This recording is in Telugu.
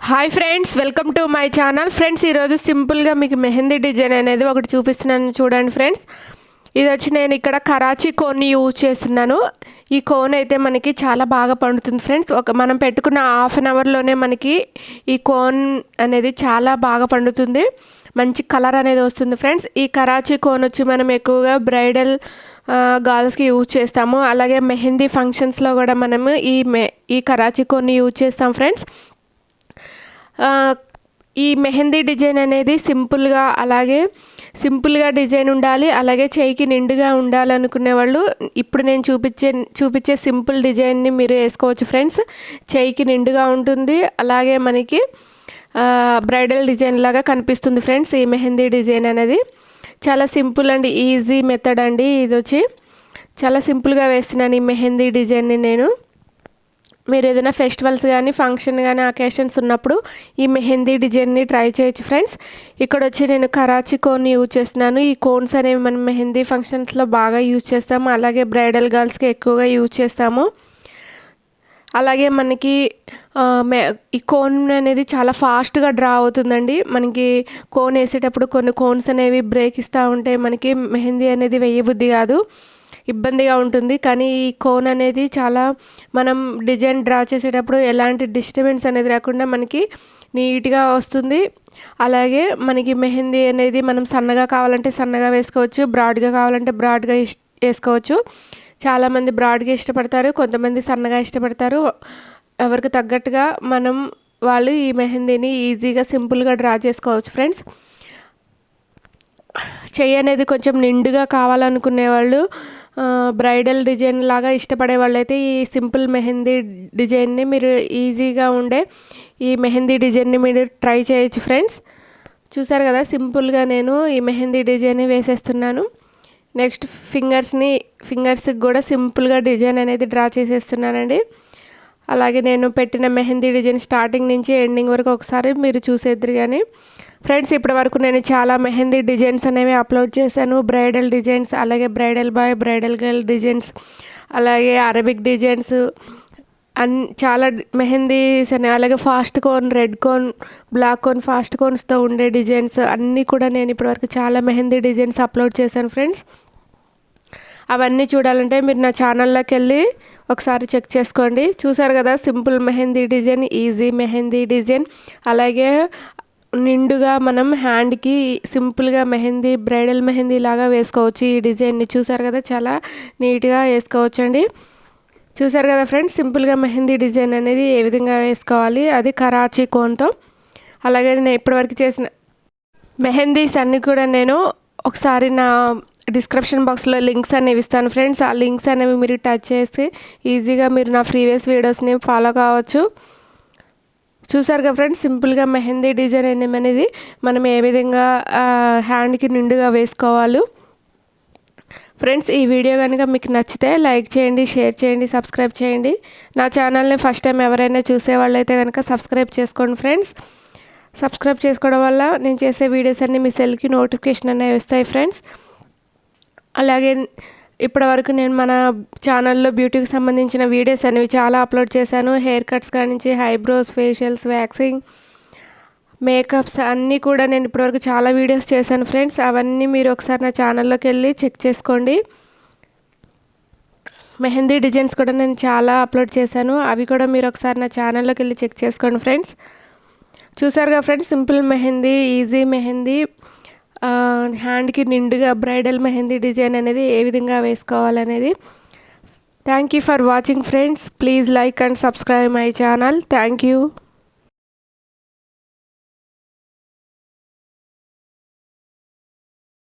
Hi friends, welcome to my channel. Friends, ఈరోజు సింపుల్గా మీకు మెహందీ డిజైన్ అనేది ఒకటి చూపిస్తున్నాను. చూడండి ఫ్రెండ్స్, ఇది వచ్చి నేను ఇక్కడ కరాచీ కోన్ని యూజ్ చేస్తున్నాను. ఈ కోన్ అయితే మనకి చాలా బాగా పండుతుంది ఫ్రెండ్స్. మనం పెట్టుకున్న హాఫ్ అన్ అవర్లోనే మనకి ఈ కోన్ అనేది చాలా బాగా పండుతుంది. మంచి కలర్ అనేది వస్తుంది ఫ్రెండ్స్. ఈ కరాచీ కోన్ వచ్చి మనం ఎక్కువగా బ్రైడల్ గర్ల్స్కి యూజ్ చేస్తాము. అలాగే మెహందీ ఫంక్షన్స్లో కూడా మనము ఈ కరాచీ కోన్ని యూజ్ చేస్తాం ఫ్రెండ్స్. ఈ మెహందీ డిజైన్ అనేది సింపుల్గా డిజైన్ ఉండాలి, అలాగే చేయికి నిండుగా ఉండాలనుకునే వాళ్ళు ఇప్పుడు నేను చూపించే సింపుల్ డిజైన్ని మీరు వేసుకోవచ్చు ఫ్రెండ్స్. చేయికి నిండుగా ఉంటుంది, అలాగే మనకి బ్రైడల్ డిజైన్ లాగా కనిపిస్తుంది ఫ్రెండ్స్. ఈ మెహందీ డిజైన్ అనేది చాలా సింపుల్ అండ్ ఈజీ మెథడ్ అండి. ఇది వచ్చి చాలా సింపుల్గా వేస్తున్నాను ఈ మెహందీ డిజైన్ని నేను. మీరు ఏదైనా ఫెస్టివల్స్ కానీ ఫంక్షన్ కానీ అకేషన్స్ ఉన్నప్పుడు ఈ మెహందీ డిజైన్ని ట్రై చేయొచ్చు ఫ్రెండ్స్. ఇక్కడ వచ్చి నేను కరాచీ కోన్ యూజ్ చేస్తున్నాను. ఈ కోన్స్ అనేవి మనం మెహందీ ఫంక్షన్స్లో బాగా యూజ్ చేస్తాము, అలాగే బ్రైడల్ గర్ల్స్కి ఎక్కువగా యూజ్ చేస్తాము. అలాగే మనకి ఈ కోన్ అనేది చాలా ఫాస్ట్గా డ్రా అవుతుందండి. మనకి కోన్ వేసేటప్పుడు కొన్ని కోన్స్ అనేవి బ్రేక్ ఇస్తూ ఉంటే మనకి మెహందీ అనేది వేయబుద్ధి కాదు, ఇబ్బందిగా ఉంటుంది. కానీ ఈ కోన్ అనేది చాలా మనం డిజైన్ డ్రా చేసేటప్పుడు ఎలాంటి డిస్టర్బెన్స్ అనేది రాకుండా మనకి నీట్గా వస్తుంది. అలాగే మనకి మెహందీ అనేది మనం సన్నగా కావాలంటే సన్నగా వేసుకోవచ్చు, బ్రాడ్గా కావాలంటే బ్రాడ్గా వేసుకోవచ్చు. చాలామంది బ్రాడ్గా ఇష్టపడతారు, కొంతమంది సన్నగా ఇష్టపడతారు. ఎవరికి తగ్గట్టుగా వాళ్ళు ఈ మెహందీని ఈజీగా సింపుల్గా డ్రా చేసుకోవచ్చు ఫ్రెండ్స్. చెయ్యి అనేది కొంచెం నిండుగా కావాలనుకునే వాళ్ళు, బ్రైడల్ డిజైన్ లాగా ఇష్టపడే వాళ్ళైతే ఈ సింపుల్ మెహందీ డిజైన్ని మీరు ఈజీగా ఉండే ఈ మెహందీ డిజైన్ని మీరు ట్రై చేయొచ్చు ఫ్రెండ్స్. చూసారు కదా, సింపుల్గా నేను ఈ మెహందీ డిజైన్ని వేసేస్తున్నాను. నెక్స్ట్ ఫింగర్స్కి కూడా సింపుల్గా డిజైన్ అనేది డ్రా చేసేస్తున్నానండి. అలాగే నేను పెట్టిన మెహందీ డిజైన్ స్టార్టింగ్ నుంచి ఎండింగ్ వరకు ఒకసారి మీరు చూసేద్దరు. కానీ ఫ్రెండ్స్, ఇప్పటి వరకు నేను చాలా మెహందీ డిజైన్స్ అనేవి అప్లోడ్ చేశాను. బ్రైడల్ డిజైన్స్, అలాగే bridal boy, bridal girl designs, అలాగే అరబిక్ డిజైన్స్, చాలా మెహందీస్ అనేవి, అలాగే fast cone, red cone, black cone, fast కోన్స్తో ఉండే డిజైన్స్ అన్నీ కూడా నేను ఇప్పటివరకు చాలా మెహందీ డిజైన్స్ అప్లోడ్ చేశాను ఫ్రెండ్స్. అవన్నీ చూడాలంటే మీరు నా ఛానల్లోకి వెళ్ళి ఒకసారి చెక్ చేసుకోండి. చూసారు కదా, simple mehndi design, easy mehndi design, అలాగే నిండుగా మనం హ్యాండ్కి సింపుల్గా మెహందీ, బ్రైడల్ మెహందీ లాగా వేసుకోవచ్చు. ఈ డిజైన్ని చూసారు కదా, చాలా నీట్గా వేసుకోవచ్చండి. చూసారు కదా ఫ్రెండ్స్, సింపుల్గా మెహందీ డిజైన్ అనేది ఏ విధంగా వేసుకోవాలి, అది కరాచీ కోన్తో. అలాగే నేను ఇప్పటివరకు చేసిన మెహందీస్ అన్నీ కూడా నేను ఒకసారి నా డిస్క్రిప్షన్ బాక్స్లో లింక్స్ అనేవి ఇస్తాను ఫ్రెండ్స్. ఆ లింక్స్ అనేవి మీరు టచ్ చేసి ఈజీగా మీరు నా ప్రీవియస్ వీడియోస్ని ఫాలో కావచ్చు. చూసారు కదా ఫ్రెండ్స్, సింపుల్గా మెహందీ డిజైన్ అనేది మనం ఏ విధంగా హ్యాండ్కి నిండుగా వేసుకోవాలి. ఫ్రెండ్స్, ఈ వీడియో కనుక మీకు నచ్చితే లైక్ చేయండి, షేర్ చేయండి, సబ్స్క్రైబ్ చేయండి. నా ఛానల్ని ఫస్ట్ టైం ఎవరైనా చూసేవాళ్ళైతే కనుక సబ్స్క్రైబ్ చేసుకోండి ఫ్రెండ్స్. సబ్స్క్రైబ్ చేసుకోవడం వల్ల నేను చేసే వీడియోస్ అన్నీ మీ సెల్కి నోటిఫికేషన్ అనేవి వస్తాయి ఫ్రెండ్స్. అలాగే ఇప్పటివరకు నేను మన ఛానల్లో బ్యూటీకి సంబంధించిన వీడియోస్ అనేవి చాలా అప్లోడ్ చేశాను. హెయిర్ కట్స్ కాడి నుంచి ఐబ్రోస్, ఫేషియల్స్, వ్యాక్సింగ్, మేకప్స్ అన్నీ కూడా నేను ఇప్పటివరకు చాలా వీడియోస్ చేశాను ఫ్రెండ్స్. అవన్నీ మీరు ఒకసారి నా ఛానల్లోకి వెళ్ళి చెక్ చేసుకోండి. మెహందీ డిజైన్స్ కూడా నేను చాలా అప్లోడ్ చేశాను, అవి కూడా మీరు ఒకసారి నా ఛానల్లోకి వెళ్ళి చెక్ చేసుకోండి ఫ్రెండ్స్. చూసారుగా friends, simple mehndi, easy mehndi, హ్యాండ్కి నిండుగా బ్రైడల్ మెహందీ డిజైన్ అనేది ఏ విధంగా వేసుకోవాలనేది. Thank you for watching friends. Please like and subscribe my channel. Thank you.